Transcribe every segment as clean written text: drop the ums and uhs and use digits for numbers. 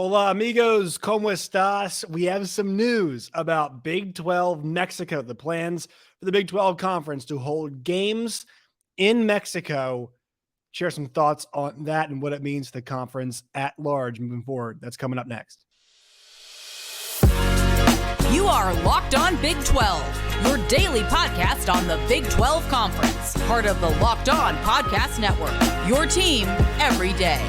Hola, amigos. ¿Cómo estás? We have some news about Big 12 Mexico, the plans for the Big 12 Conference to hold games in Mexico. Share some thoughts on that and what it means to the conference at large moving forward. That's coming up next. You are Locked On Big 12, your daily podcast on the Big 12 Conference, part of the Locked On Podcast Network, your team every day.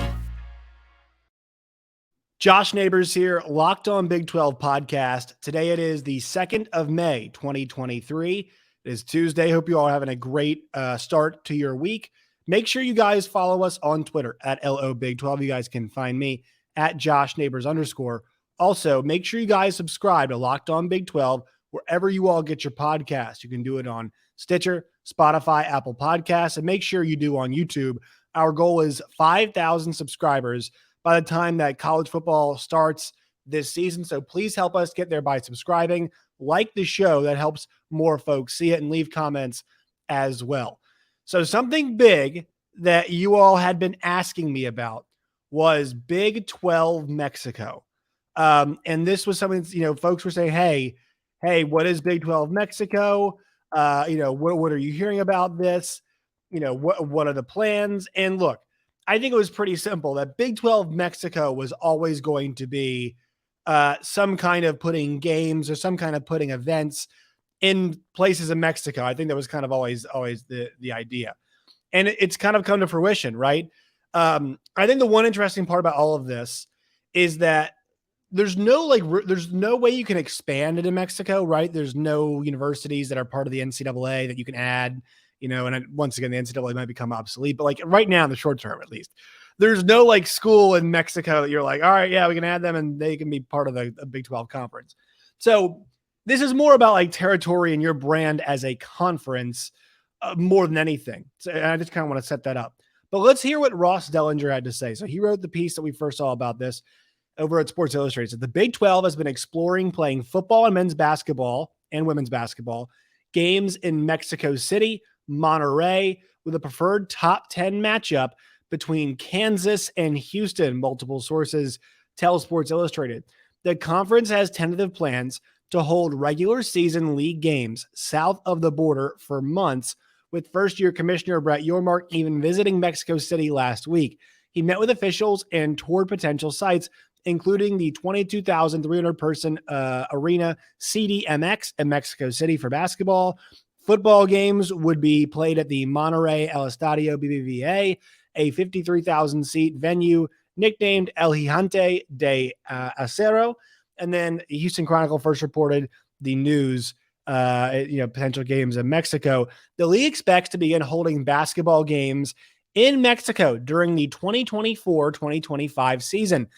Josh Neighbors here, Locked On Big 12 podcast. Today it is the 2nd of May, 2023. It is Tuesday. Hope you all are having a great start to your week. Make sure you guys follow us on Twitter at LOBig12. You guys can find me at Josh Neighbors _. Also, make sure you guys subscribe to Locked On Big 12 wherever you all get your podcasts. You can do it on Stitcher, Spotify, Apple Podcasts, and make sure you do on YouTube. Our goal is 5,000 subscribers by the time that college football starts this season. So please help us get there by subscribing, like the show. That helps more folks see it, and leave comments as well. So something big that you all had been asking me about was Big 12 Mexico. And this was something, folks were saying, hey, what is Big 12 Mexico? What are you hearing about this? What are the plans? And look, I think it was pretty simple that Big 12 Mexico was always going to be some kind of putting games or some kind of putting events in places in Mexico. I think that was kind of always the idea. And it's kind of come to fruition, right? I think the one interesting part about all of this is that there's no way you can expand it in Mexico, right? There's no universities that are part of the NCAA that you can add. And once again, the NCAA might become obsolete, but like right now in the short term, at least, there's no like school in Mexico that you're like, all right, yeah, we can add them and they can be part of the Big 12 conference. So this is more about like territory and your brand as a conference more than anything. So I just kind of want to set that up, but let's hear what Ross Dellinger had to say. So he wrote the piece that we first saw about this over at Sports Illustrated. So the Big 12 has been exploring playing football and men's basketball and women's basketball games in Mexico City, Monterrey, with a preferred top 10 matchup between Kansas and Houston, multiple sources tell Sports Illustrated. The conference has tentative plans to hold regular season league games south of the border for months, with first-year Commissioner Brett Yormark even visiting Mexico City last week. He met with officials and toured potential sites, including the 22,300-person arena CDMX in Mexico City for basketball. Football games would be played at the Monterrey El Estadio BBVA, a 53,000-seat venue nicknamed El Gigante de Acero. And then the Houston Chronicle first reported the news, potential games in Mexico. The league expects to begin holding basketball games in Mexico during the 2024-2025 season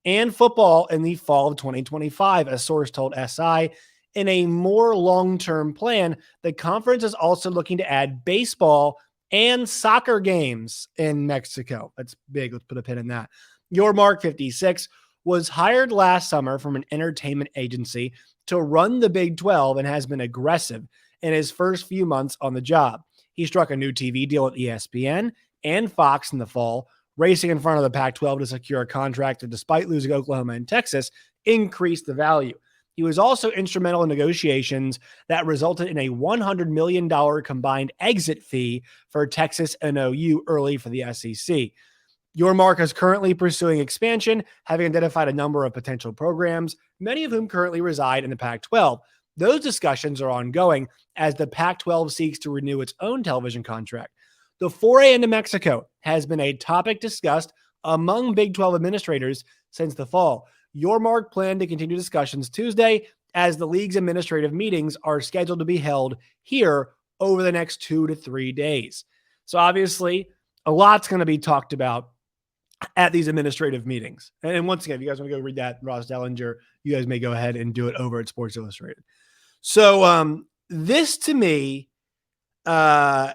and football in the fall of 2025, a source told SI. In a more long-term plan, the conference is also looking to add baseball and soccer games in Mexico. That's big. Let's put a pin in that. Yormark, 56, was hired last summer from an entertainment agency to run the Big 12 and has been aggressive in his first few months on the job. He struck a new TV deal with ESPN and Fox in the fall, racing in front of the Pac-12 to secure a contract that, despite losing Oklahoma and Texas, increased the value. He was also instrumental in negotiations that resulted in a $100 million combined exit fee for Texas and OU early for the SEC. Yormark is currently pursuing expansion, having identified a number of potential programs, many of whom currently reside in the Pac-12. Those discussions are ongoing as the Pac-12 seeks to renew its own television contract. The foray into Mexico has been a topic discussed among Big 12 administrators since the fall. Yormark planned to continue discussions Tuesday as the league's administrative meetings are scheduled to be held here over the next 2 to 3 days. So obviously, a lot's going to be talked about at these administrative meetings. And once again, if you guys want to go read that, Ross Dellinger, you guys may go ahead and do it over at Sports Illustrated. So this to me I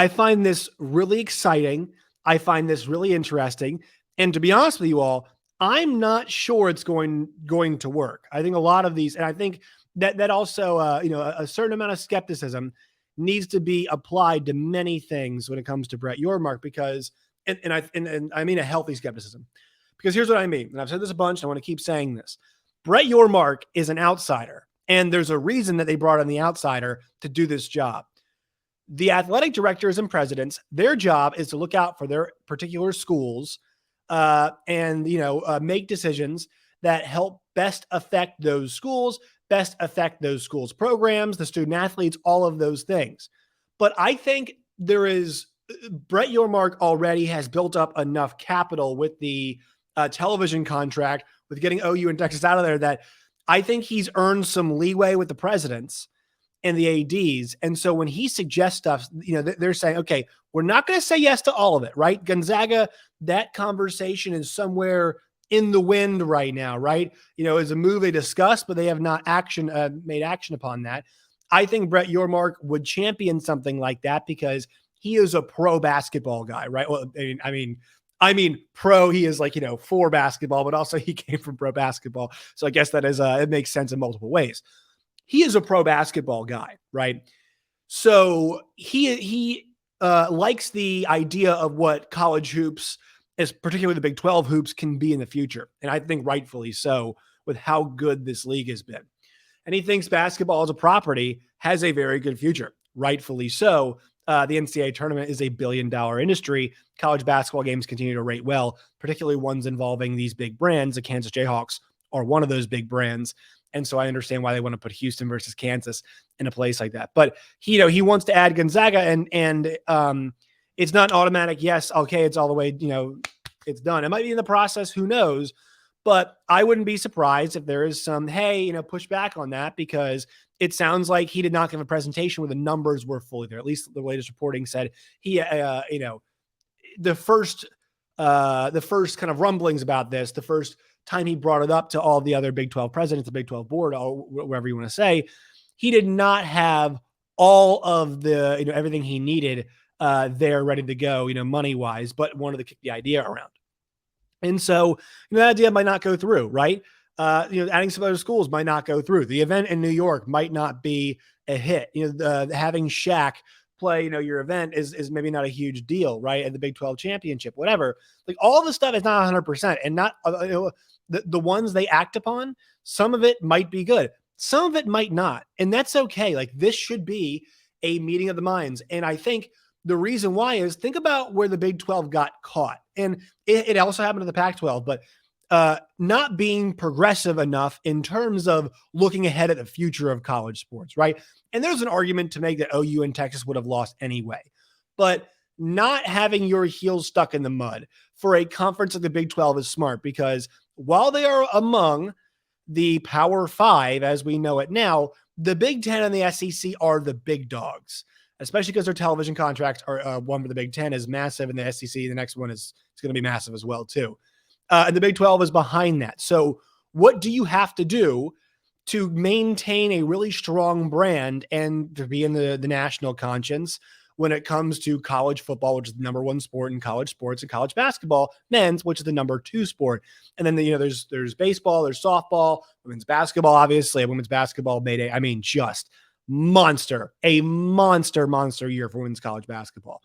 find this really exciting. I find this really interesting. And to be honest with you all, I'm not sure it's going to work. I think a lot of these, and I think that also, a certain amount of skepticism needs to be applied to many things when it comes to Brett Yormark, because, and I mean a healthy skepticism, Because here's what I mean. And I've said this a bunch. And I want to keep saying this. Brett Yormark is an outsider. And there's a reason that they brought in the outsider to do this job. The athletic directors and presidents, their job is to look out for their particular schools and make decisions that help best affect those schools, programs, the student athletes, all of those things. But I think Brett Yormark already has built up enough capital with the television contract, with getting OU and Texas out of there, that I think he's earned some leeway with the presidents and the ADs. And so when he suggests stuff, they're saying, okay, we're not going to say yes to all of it, right? Gonzaga, that conversation is somewhere in the wind right now, right? It's a move they discussed, but they have not made action upon that. I think Brett Yormark would champion something like that because he is a pro basketball guy, right? Well, I mean, pro, he is for basketball, but also he came from pro basketball. So I guess that is, it makes sense in multiple ways. He is a pro basketball guy, right? So he likes the idea of what college hoops, as particularly the Big 12 hoops, can be in the future. And I think rightfully so, with how good this league has been. And he thinks basketball as a property has a very good future, rightfully so. The NCAA tournament is $1 billion industry. College basketball games continue to rate well, particularly ones involving these big brands. The Kansas Jayhawks are one of those big brands. And so I understand why they want to put Houston versus Kansas in a place like that. But he wants to add Gonzaga, and it's not an automatic yes. Okay, it's all the way. It's done. It might be in the process. Who knows? But I wouldn't be surprised if there is some push back on that, because it sounds like he did not give a presentation where the numbers were fully there. At least the latest reporting said he the first kind of rumblings about this, the first time he brought it up to all the other Big 12 presidents, the Big 12 board, or whatever you want to say, he did not have all of the, everything he needed there ready to go, money wise, but wanted to kick the idea around. And so, that idea might not go through, right? Adding some other schools might not go through. The event in New York might not be a hit. Having Shaq play, your event is maybe not a huge deal, right? At the Big 12 championship, whatever. Like, all the stuff is not 100%, and not the ones they act upon. Some of it might be good, some of it might not, and that's okay. Like, this should be a meeting of the minds, and I think the reason why is, think about where the Big 12 got caught, and it also happened to the Pac-12, but not being progressive enough in terms of looking ahead at the future of college sports, right? And there's an argument to make that OU and Texas would have lost anyway, but not having your heels stuck in the mud for a conference like the Big 12 is smart, because while they are among the Power Five, as we know it now, the Big 10 and the SEC are the big dogs, especially because their television contracts are one for the Big 10 is massive, and the SEC, the next one is going to be massive as well too. And the Big 12 is behind that. So what do you have to do to maintain a really strong brand and to be in the national conscience when it comes to college football, which is the number one sport in college sports, and college basketball, men's, which is the number two sport? And then, there's baseball, there's softball, women's basketball, obviously. Women's basketball made just a monster year for women's college basketball.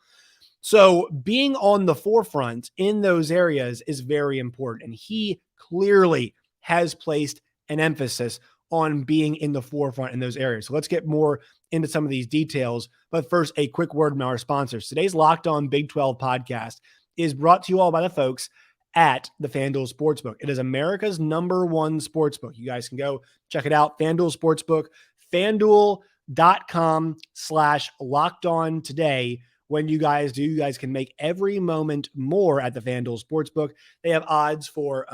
So being on the forefront in those areas is very important. And he clearly has placed an emphasis on being in the forefront in those areas. So let's get more into some of these details. But first, a quick word from our sponsors. Today's Locked On Big 12 podcast is brought to you all by the folks at the FanDuel Sportsbook. It is America's #1 sportsbook. You guys can go check it out. FanDuel Sportsbook, FanDuel.com/LockedOn today. When you guys do, you guys can make every moment more at the FanDuel Sportsbook. They have odds for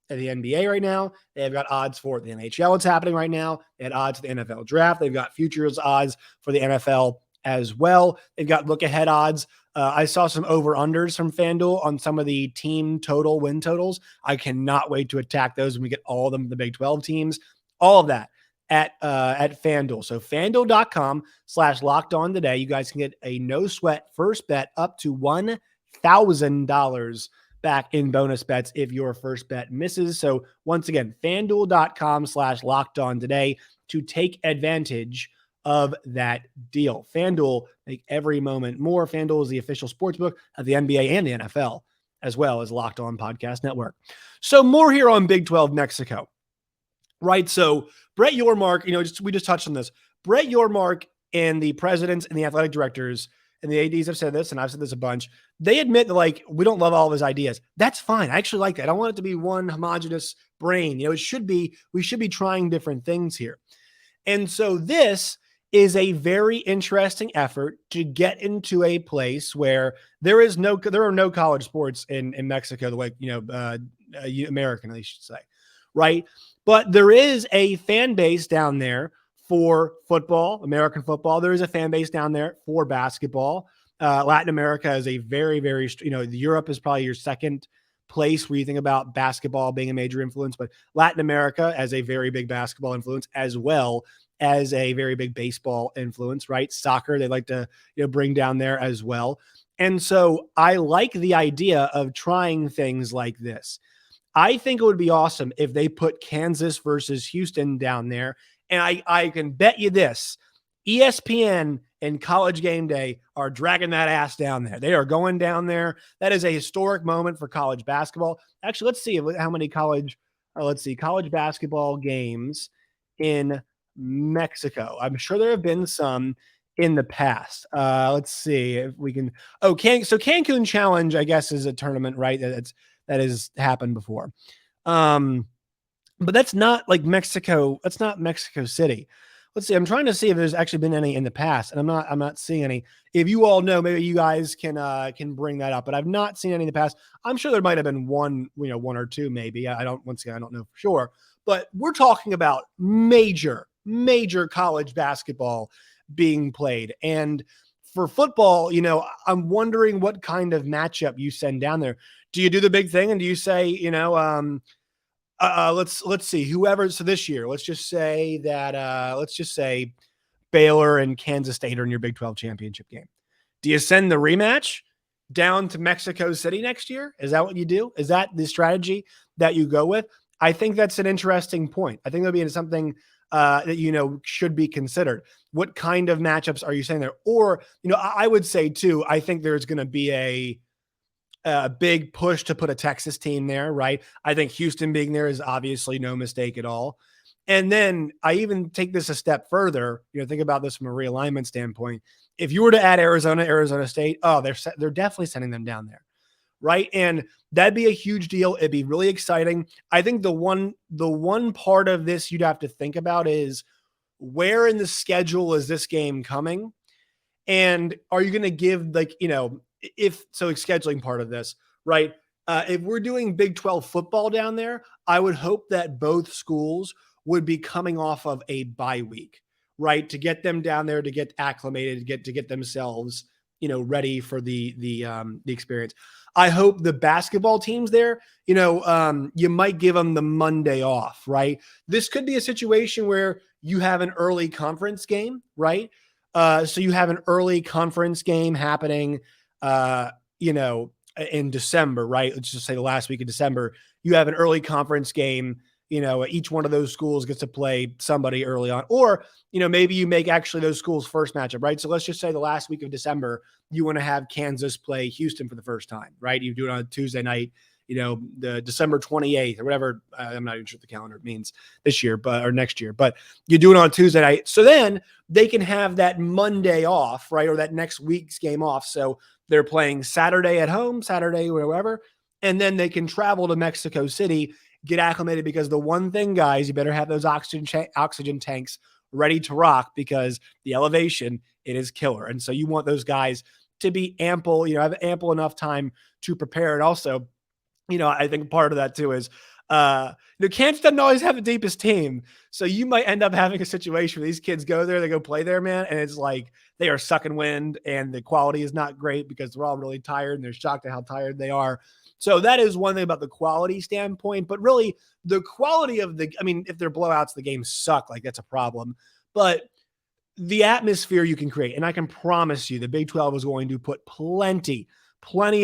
the NBA right now. They've got odds for the NHL. It's happening right now. They had odds for the NFL draft. They've got futures odds for the NFL as well. They've got look-ahead odds. I saw some over-unders from FanDuel on some of the team total win totals. I cannot wait to attack those when we get all of them, the Big 12 teams, all of that at FanDuel. So FanDuel.com/LockedOn today. You guys can get a no-sweat first bet up to $1,000 back in bonus bets if your first bet misses. So once again, FanDuel.com/LockedOn today to take advantage of that deal. FanDuel, make every moment more. FanDuel is the official sportsbook of the NBA and the NFL. as well as Locked On Podcast Network. So more here on Big 12 Mexico, right? So Brett Yormark, we just touched on this. Brett Yormark and the presidents and the athletic directors and the ADs have said this, and I've said this a bunch. They admit that, we don't love all of his ideas. That's fine. I actually like that. I don't want it to be one homogenous brain. We should be trying different things here. And so this is a very interesting effort to get into a place where there are no college sports in Mexico, the way, American, I should say, right? But there is a fan base down there for football, American football. There is a fan base down there for basketball. Latin America is a very, very, Europe is probably your second place where you think about basketball being a major influence, but Latin America has a very big basketball influence as well as a very big baseball influence, right? Soccer, they like to bring down there as well. And so I like the idea of trying things like this. I think it would be awesome if they put Kansas versus Houston down there. And I can bet you this, ESPN and College Game Day are dragging that ass down there. They are going down there. That is a historic moment for college basketball. Actually, let's see how many college basketball games in Mexico. I'm sure there have been some in the past. Let's see if we can. So Cancun Challenge, I guess, is a tournament, right? That has happened before. But that's not like Mexico. That's not Mexico City. Let's see. I'm trying to see if there's actually been any in the past, and I'm not seeing any. If you all know, maybe you guys can bring that up. But I've not seen any in the past. I'm sure there might have been one or two, maybe. I don't know for sure. But we're talking about major college basketball being played, and for football, I'm wondering what kind of matchup you send down there. Do you do the big thing and do you say, let's see, whoever. So this year, let's just say Baylor and Kansas State are in your Big 12 championship game. Do you send the rematch down to Mexico City next year? Is that what you do? Is that the strategy that you go with? I think that's an interesting point. I think that'll be something that, should be considered. What kind of matchups are you saying there? Or, I would say too, I think there's going to be a big push to put a Texas team there, right? I think Houston being there is obviously no mistake at all. And then I even take this a step further, think about this from a realignment standpoint. If you were to add Arizona State, they're definitely sending them down there, right? And that'd be a huge deal. It'd be really exciting. I think the one part of this you'd have to think about is where in the schedule is this game coming? And are you going to give scheduling part of this, right? If we're doing Big 12 football down there, I would hope that both schools would be coming off of a bye week, right? To get them down there, to get acclimated, to get themselves, ready for the experience. I hope the basketball teams there, you might give them the Monday off, right? This could be a situation where you have an early conference game, right? So you have an early conference game happening, in December, right? Let's just say the last week of December, you have an early conference game, each one of those schools gets to play somebody early on, or, maybe you make actually those schools first matchup, right? So let's just say the last week of December, you want to have Kansas play Houston for the first time, right? You do it on a Tuesday night, the December 28th or whatever. I'm not even sure what the calendar means this year, or next year, but you do it on Tuesday night. So then they can have that Monday off, right? Or that next week's game off. So they're playing Saturday at home, Saturday, wherever, and then they can travel to Mexico City, get acclimated, because the one thing, guys, you better have those oxygen tanks ready to rock, because the elevation, it is killer. And so you want those guys to be ample, have ample enough time to prepare. And also, I think part of that too is, Kansas doesn't always have the deepest team. So you might end up having a situation where these kids go there, they go play there, man. And it's like they are sucking wind and the quality is not great because they're all really tired and they're shocked at how tired they are. So that is one thing about the quality standpoint, but really the quality of if they're blowouts, the games suck. Like, that's a problem, but the atmosphere you can create. And I can promise you the Big 12 is going to put plenty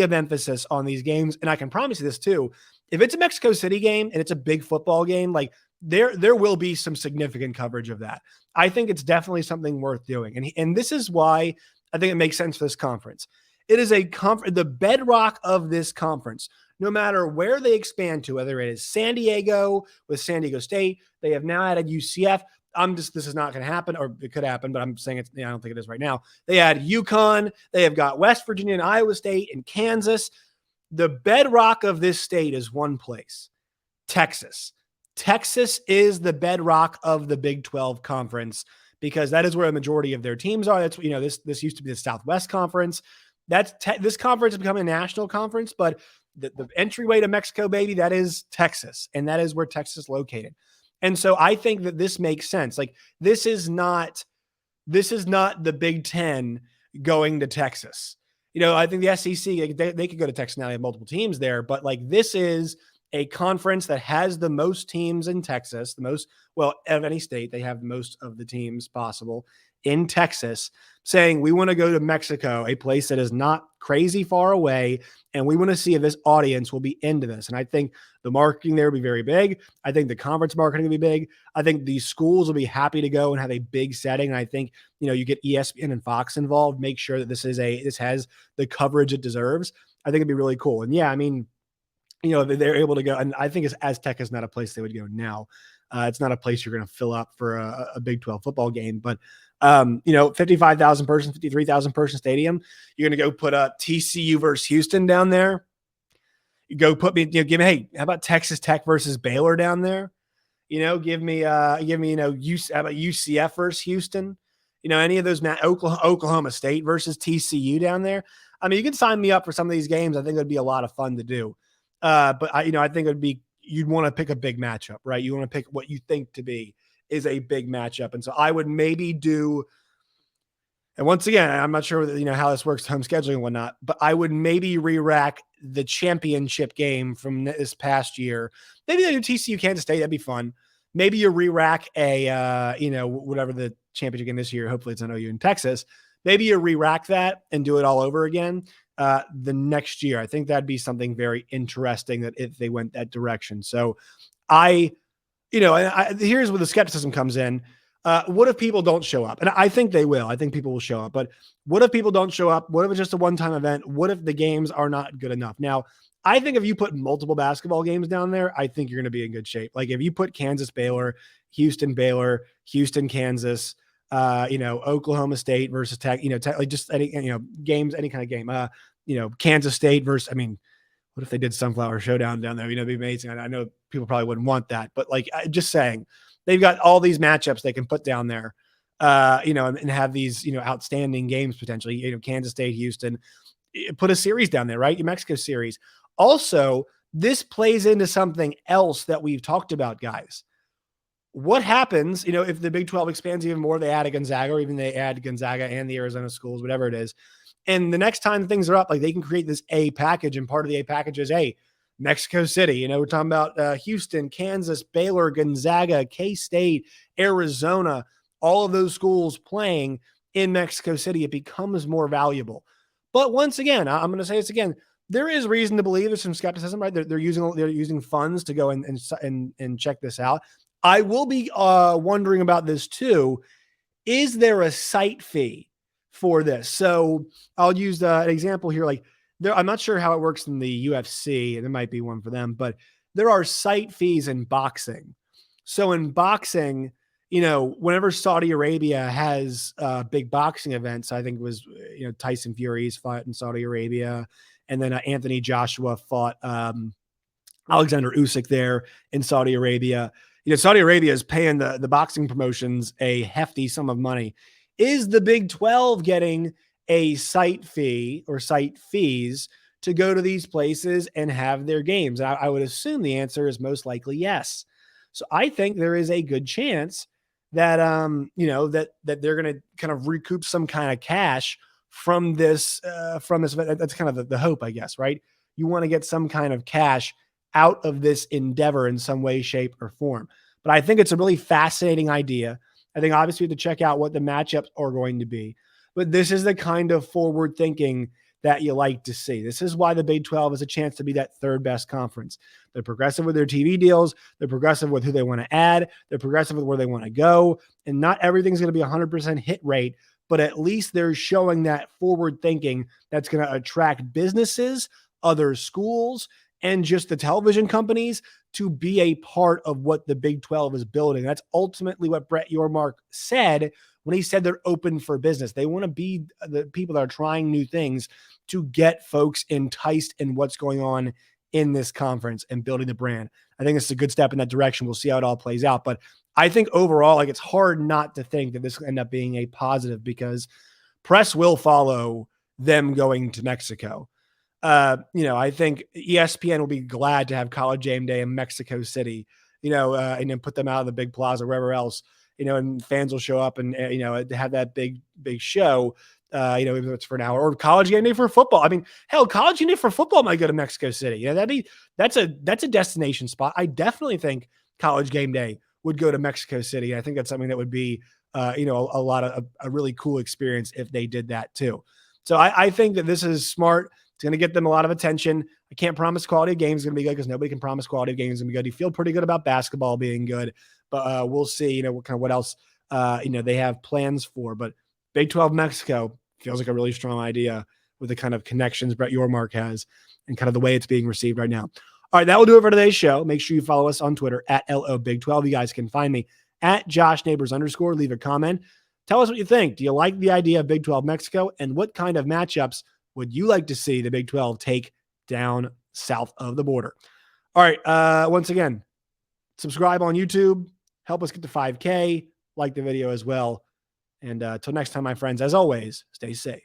of emphasis on these games. And I can promise you this too. If it's a Mexico City game and it's a big football game, like there will be some significant coverage of that. I think it's definitely something worth doing. And this is why I think it makes sense for this conference. It is the bedrock of this conference. No matter where they expand to, whether it is San Diego with San Diego State, they have now added UCF. This is not going to happen, or it could happen, but I'm saying I don't think it is right now. They add UConn. They have got West Virginia and Iowa State and Kansas. The bedrock of this state is one place, Texas. Texas is the bedrock of the Big 12 conference because that is where a majority of their teams are. That's, this used to be the Southwest Conference. This conference is becoming a national conference, but the entryway to Mexico, baby, that is Texas. And that is where Texas is located. And so I think that this makes sense. Like this is not the Big Ten going to Texas. I think the SEC, they could go to Texas now. They have multiple teams there, but like this is a conference that has the most teams in Texas, of any state. They have most of the teams possible in Texas, saying we want to go to Mexico, a place that is not crazy far away, and we want to see if this audience will be into this. And I think the marketing there will be very big. I think the conference marketing will be big. I think these schools will be happy to go and have a big setting. And I think, you get ESPN and Fox involved, make sure that this has the coverage it deserves. I think it'd be really cool. And yeah, I mean, they're able to go, and I think Aztec is not a place they would go now. It's not a place you're going to fill up for a Big 12 football game, but 55,000 person, 53,000 person stadium. You're going to go put a TCU versus Houston down there. You go put me, hey, how about Texas Tech versus Baylor down there? Give me, how about UCF versus Houston? Any of those, Oklahoma State versus TCU down there. I mean, you can sign me up for some of these games. I think it'd be a lot of fun to do. But I think it would be, you'd want to pick a big matchup, right? You want to pick what you think to be is a big matchup. And so I would maybe do, and once again, I'm not sure how this works, home scheduling and whatnot, but I would maybe re-rack the championship game from this past year. Maybe they do TCU Kansas State. That'd be fun. Maybe you re-rack whatever the championship game this year. Hopefully it's an OU in Texas. Maybe you re-rack that and do it all over again the next year. I think that'd be something very interesting that if they went that direction. So here's where the skepticism comes in. What if people don't show up? And I think they will. I think people will show up. But what if people don't show up? What if it's just a one-time event? What if the games are not good enough? Now, I think if you put multiple basketball games down there, I think you're going to be in good shape. Like if you put Kansas Baylor, Houston Baylor, Houston Kansas, Oklahoma State versus Tech, like just any games, any kind of game. Kansas State versus, what if they did Sunflower Showdown down there? It'd be amazing. I know people probably wouldn't want that, but like just saying, they've got all these matchups they can put down there, and have these, outstanding games potentially. Kansas State, Houston, put a series down there, right? New Mexico series. Also, this plays into something else that we've talked about, guys. What happens, if the Big 12 expands even more, they add a Gonzaga, or even they add Gonzaga and the Arizona schools, whatever it is. And the next time things are up, like they can create this A package, and part of the A package is, Mexico City. We're talking about Houston, Kansas, Baylor, Gonzaga, K-State, Arizona, all of those schools playing in Mexico City. It becomes more valuable. But once again, I'm going to say this again, there is reason to believe there's some skepticism, right? They're using funds to go and check this out. I will be wondering about this too. Is there a site fee for this? So I'll use an example here. Like I'm not sure how it works in the UFC, and there might be one for them, but there are site fees in boxing. So in boxing, whenever Saudi Arabia has big boxing events, I think it was, Tyson Fury's fought in Saudi Arabia, and then Anthony Joshua fought Alexander Usyk there in Saudi Arabia. Saudi Arabia is paying the boxing promotions a hefty sum of money. Is the Big 12 getting a site fee or site fees to go to these places and have their games? I would assume the answer is most likely yes. So I think there is a good chance that, that they're going to kind of recoup some kind of cash from this event. That's kind of the hope, I guess, right? You want to get some kind of cash out of this endeavor in some way, shape, or form. But I think it's a really fascinating idea. I think obviously we have to check out what the matchups are going to be. But this is the kind of forward thinking that you like to see. This is why the Big 12 has a chance to be that third best conference. They're progressive with their TV deals. They're progressive with who they want to add. They're progressive with where they want to go. And not everything's going to be 100% hit rate, but at least they're showing that forward thinking that's going to attract businesses, other schools, and just the television companies to be a part of what the Big 12 is building. That's ultimately what Brett Yormark said when he said they're open for business. They want to be the people that are trying new things to get folks enticed in what's going on in this conference and building the brand. I think it's a good step in that direction. We'll see how it all plays out. But I think overall, like, it's hard not to think that this will end up being a positive, press will follow them going to Mexico. I think ESPN will be glad to have College Game Day in Mexico City, and then put them out of the big plaza, wherever else, and fans will show up and, have that big show, even if it's for an hour, or College Game Day for football. I mean, hell, College Game Day for football might go to Mexico City. That's a destination spot. I definitely think College Game Day would go to Mexico City. I think that's something that would be, a really cool experience if they did that too. So I think that this is smart. It's going to get them a lot of attention. I can't promise quality of games is going to be good, because nobody can promise quality of games is going to be good. You feel pretty good about basketball being good, but we'll see, what else, they have plans for. But Big 12 Mexico feels like a really strong idea with the kind of connections Brett Yormark has and kind of the way it's being received right now. All right, that will do it for today's show. Make sure you follow us on Twitter at LOBig12. You guys can find me at JoshNeighbors_. Leave a comment. Tell us what you think. Do you like the idea of Big 12 Mexico? And what kind of matchups would you like to see the Big 12 take down south of the border? All right. Once again, subscribe on YouTube. Help us get to 5K. Like the video as well. And until next time, my friends, as always, stay safe.